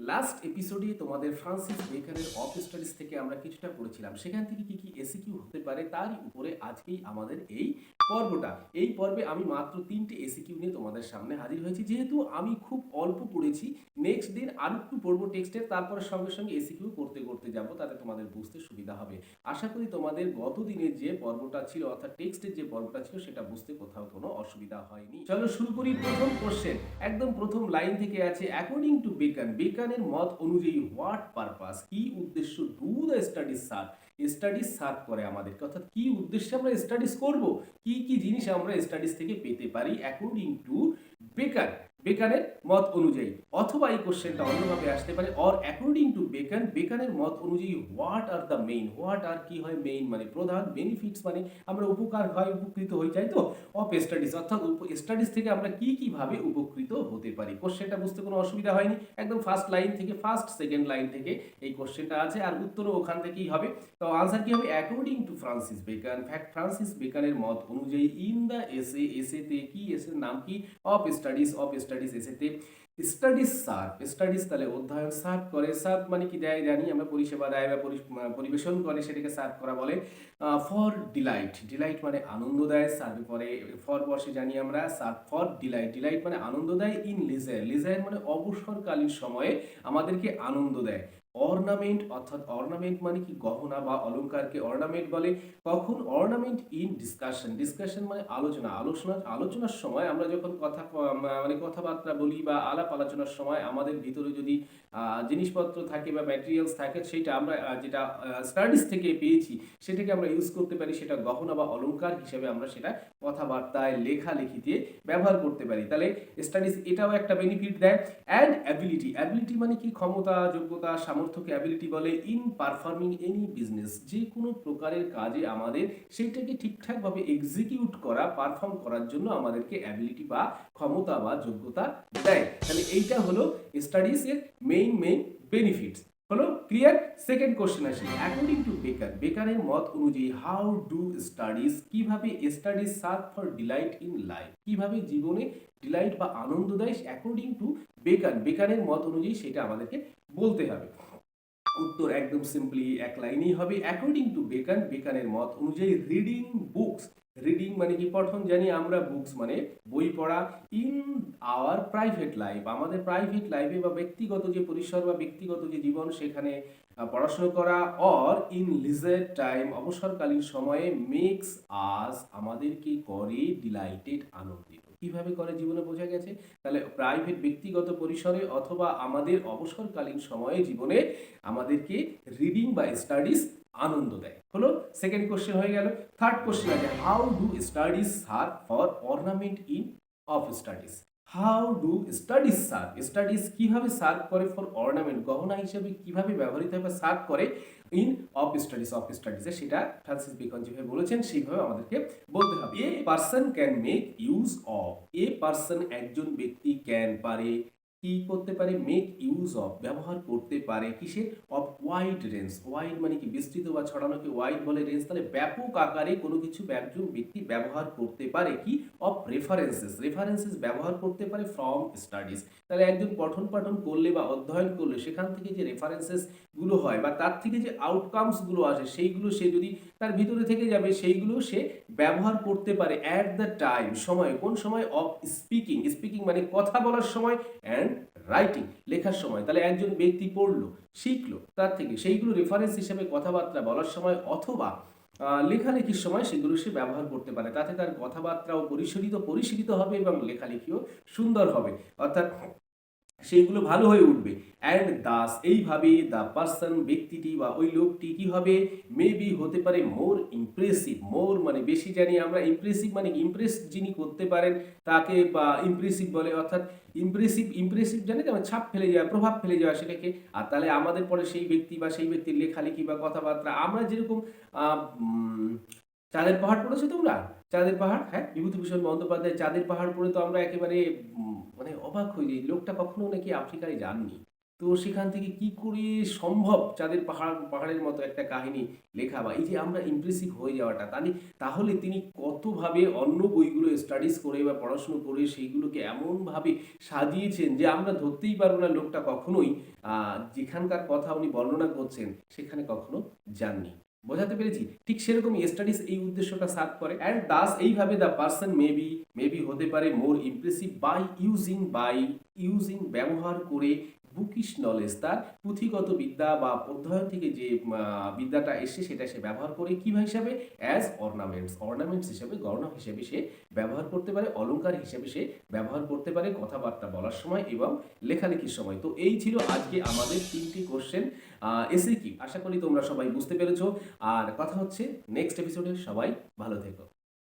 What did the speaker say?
Last এপিসোডে তোমাদের Francis বেকারের অফ স্টাডিজ থেকে আমরা কিছুটা পড়েছিলাম। সেখান থেকে কি কি এসিকিউ হতে পারে তারই উপরে আজকেই আমাদের এই পর্বটা। এই পর্বে আমি মাত্র ৩টে এসিকিউ নিয়ে তোমাদের সামনে হাজির হয়েছি। যেহেতু আমি খুব অল্প পড়েছি, নেক্সট দিন আরেকটু পড়বো টেক্সটের, তারপরে সঙ্গে সঙ্গে এসিকিউ করতে করতে যাবো, তাতে তোমাদের বুঝতে সুবিধা হবে। আশা করি তোমাদের গত দিনের যে পর্বটা ছিল, অর্থাৎ টেক্সটের যে পর্বটা ছিল, সেটা বুঝতে কোথাও কোনো অসুবিধা হয়নি। চলো শুরু করি। প্রথম কোশ্চেন, একদম প্রথম লাইন থেকে আছে, অ্যাকর্ডিং টু বেকান, বেকানের মত অনুযায়ী হোয়াট পারপাস, কি উদ্দেশ্য do the studies serve, studies serve করে আমাদেরকে, অর্থাৎ কি উদ্দেশ্যে আমরা স্টাডিজ করব, কি কি জিনিস আমরা স্টাডিজ থেকে পেতে পারি অ্যাকর্ডিং টু বেকান, বেকানের মত অনুযায়ী। অথবা এই কোশ্চেনটা অন্যভাবে আসতে পারে, অর অ্যাকর্ডিং টু বেকান, বেকানের মত অনুযায়ী what are the main, what are কি হয়, মেইন মানে প্রধান, বেনিফিটস মানে আমরা উপকার হয়, উপকৃত হয়ে যাই তো, অফ স্টাডিজ অর্থাৎ স্টাডিজ থেকে আমরা কি কিভাবে উপকৃত হতে পারি। কোশ্চেনটা বুঝতে কোনো অসুবিধা হয়নি, একদম ফার্স্ট লাইন থেকে, ফার্স্ট সেকেন্ড লাইন থেকে এই কোশ্চেনটা আছে, আর উত্তরও ওখান থেকেই হবে। তো আনসার কি হবে, অ্যাকর্ডিং টু ফ্রান্সিস বেকান, ফ্রান্সিস বেকানের মত অনুযায়ী, ইন দ্য এসে, এসেতে কি, এসের নাম কি, অফ স্টাডিজ, অফ স্টাডিজ এসেতে, স্টাডিজ সার্ভ, স্টাডিজ তাহলে অধ্যয়ন, সার্ভ করে, সার্ভ মানে কি দেয় জানি আমরা, পরিষেবা দেয় বা পরিবেশন করে, সেটাকে সার্ভ করা বলে। ফর ডিলাইট, ডিলাইট মানে আনন্দ দেয়, সার্ভে পরে ফর বসে জানি আমরা, সার্ভ ফর ডিলাইট, ডিলাইট মানে আনন্দ দেয়, ইন লিজার, লিজার মানে অবসরকালীন সময়ে আমাদেরকে আনন্দ দেয়। অর্নামেন্ট, অর্থাৎ অর্নামেন্ট মানে কি, গহনা বা অলংকারকে অর্নামেন্ট বলে। কখন অর্নামেন্ট, ইন ডিসকাশন, ডিসকাশন মানে আলোচনা, আলোচনার সময় আমরা যখন মানে কথাবার্তা বলি বা আলাপ আলোচনার সময় আমাদের ভিতরে যদি জিনিসপত্র থাকে বা ম্যাটেরিয়ালস থাকে, সেটা আমরা যেটা স্টাডিজ থেকে পেয়েছি সেটাকে আমরা ইউজ করতে পারি, সেটা গহনা বা অলংকার হিসেবে আমরা সেটা কথাবার্তায়, লেখালেখিতে ব্যবহার করতে পারি। তাহলে স্টাডিজ এটাও একটা বেনিফিট দেয়। অ্যান্ড অ্যাবিলিটি, অ্যাবিলিটি মানে কি, ক্ষমতা, যোগ্যতা, সামর্থ্যকে অ্যাবিলিটি বলে। ইন পারফর্মিং এনি বিজনেস, যে কোনো প্রকারের কাজে আমাদের সেইটাকে ঠিকঠাকভাবে এক্সিকিউট করা, পারফর্ম করার জন্য আমাদেরকে অ্যাবিলিটি বা ক্ষমতা বা যোগ্যতা দেয়। তাহলে এইটা হলো স্টাডিজ এর মেইন বেনিফিটস। হলো ক্লিয়ার। সেকেন্ড কোশ্চেন আসি, অ্যাকর্ডিং টু বেকার, বেকারের মত অনুযায়ী হাউ ডু স্টাডিজ, কিভাবে studies serve for delight in life, কিভাবে জীবনে ডিলাইট বা আনন্দ দেয় অ্যাকর্ডিং টু বেকার, বেকারের মত অনুযায়ী সেটা আমাদেরকে বলতে হবে। উত্তর একদম সিম্পলি এক লাইনেই হবে, অ্যাকর্ডিং টু বেকান, বেকানের মত অনুযায়ী রিডিং বুকস, রিডিং মানে কি পঠন জানি আমরা, বুকস মানে বই পড়া, ইন আওয়ার প্রাইভেট লাইফ, আমাদের প্রাইভেট লাইফে বা ব্যক্তিগত যে পরিসর বা ব্যক্তিগত যে জীবন সেখানে পড়াশোনা করা, অর ইন লিজার টাইম, অবসরকালীন সময়ে, মেক্স আস আমাদেরকে করে ডিলাইটেড, আনন্দিত। কিভাবে করে জীবনে বোঝা গেছে, তাহলে প্রাইভেট ব্যক্তিগত পরিসরে অথবা আমাদের অবসরকালীন সময়ে জীবনে আমাদেরকে রিডিং বা স্টাডিজ আনন্দ দেয়। হলো সেকেন্ড কোশ্চেন হয়ে গেল। থার্ড কোশ্চেন আছে, how do studies serve for ornament in of studies, how do studies serve, studies কিভাবে সার্ভ করে ফর অর্নামেন্ট, গহনা হিসেবে কিভাবে ব্যবহৃত হয় বা সার্ভ করে ইন অফ স্টাডিজ, অফ স্টাডিজে, সেটা ফ্রান্সিস বেকন যেভাবে বলেছেন সেইভাবে আমাদেরকে বলতে হবে। A person can make use of, a person একজন ব্যক্তি, ক্যান পারে, কি করতে পারে, মেক ইউজ অফ ব্যবহার করতে পারে, কিসের, অফ ওয়াইড রেঞ্জ, ওয়াইড মানে কি বিস্তৃত বা ছড়ানোকে ওয়াইড বলে, রেঞ্জ তাহলে ব্যাপক আকারে কোনো কিছু একজন ব্যক্তি ব্যবহার করতে পারে, কি, অফ রেফারেন্সেস, রেফারেন্সেস ব্যবহার করতে পারে, ফ্রম স্টাডিজ, তাহলে একজন পঠন পাঠন করলে বা অধ্যয়ন করলে সেখান থেকে যে রেফারেন্সেস গুলো হয় বা তার থেকে যে আউটকামস গুলো আসে সেইগুলো সে যদি তার ভিতরে থেকে যাবে সেইগুলো সে ব্যবহার করতে পারে অ্যাট দ্য টাইম, সময়, কোন সময়, অফ স্পিকিং, স্পিকিং মানে কথা বলার সময়, অ্যান্ড রাইটিং লেখার সময়, তাহলে একজন ব্যক্তি পড়লো, শিখলো, তার থেকে সেইগুলো রেফারেন্স হিসেবে কথাবার্তা বলার সময় অথবা লেখালেখির সময় সেগুলো সে ব্যবহার করতে পারে, তাতে তার কথাবার্তাও পরিশীলিত হবে এবং লেখালেখিও সুন্দর হবে, অর্থাৎ সেইগুলো ভালো হয়ে উঠবে। অ্যান্ড দাস এইভাবে, দ্য পার্সন ব্যক্তিটি বা ওই লোকটি কি হবে, মেবি হতে পারে, মোর ইমপ্রেসিভ, মোর মানে বেশি জানি আমরা, ইমপ্রেসিভ মানে ইমপ্রেস যিনি করতে পারেন তাকে বা ইমপ্রেসিভ বলে, অর্থাৎ ইমপ্রেসিভ জানি যেমন ছাপ ফেলে যাওয়া, প্রভাব ফেলে যাওয়া সেটাকে। আর তাহলে আমাদের পরে সেই ব্যক্তি বা সেই ব্যক্তির লেখালেখি বা কথাবার্তা, আমরা যেরকম চাঁদের পাহাড় পড়েছো তোমরা, চাঁদের পাহাড়, হ্যাঁ, বিভূতিভূষণ বন্দ্যোপাধ্যায় চাঁদের পাহাড় পড়ে তো আমরা একেবারে মানে অবাক হয়ে যাই, লোকটা কখনো নাকি আফ্রিকায় যাননি, তো সেখান থেকে কি করে সম্ভব চাঁদের পাহাড়ের মতো একটা কাহিনী লেখা, বা এই যে আমরা ইমপ্রেসিভ হয়ে যাওয়াটা, তাহলে তিনি কতভাবে অন্য বইগুলো স্টাডিজ করে বা পড়াশুনো করে সেইগুলোকে এমনভাবে সাজিয়েছেন যে আমরা ধরতেই পারবো না লোকটা কখনোই যেখানকার কথা উনি বর্ণনা করছেন সেখানে কখনো যাননি। বোঝাতে পেরেছি? ঠিক সেরকমই স্টাডিজ এই উদ্দেশ্যটা সার্ভ করে। অ্যান্ড দাস এইভাবে দ্য পার্সন মেবি হতে পারে মোর ইমপ্রেসিভ বাই ইউজিং ব্যবহার করে বুকিশ নলেজ, তার পুঁথিগত বিদ্যা বা অধ্যয়ন থেকে যে বিদ্যাটা এসে সেটা সে ব্যবহার করে কী হিসাবে, অ্যাজ অর্নামেন্টস হিসাবে, গহনা হিসেবে সে ব্যবহার করতে পারে, অলংকার হিসেবে সে ব্যবহার করতে পারে কথাবার্তা বলার সময় এবং লেখালেখির সময়। তো এই ছিল আজকে আমাদের 3টি কোশ্চেন এসএ কিউ। আশা করি তোমরা সবাই বুঝতে পেরেছো। আর কথা হচ্ছে নেক্সট এপিসোডে। সবাই ভালো থেকো।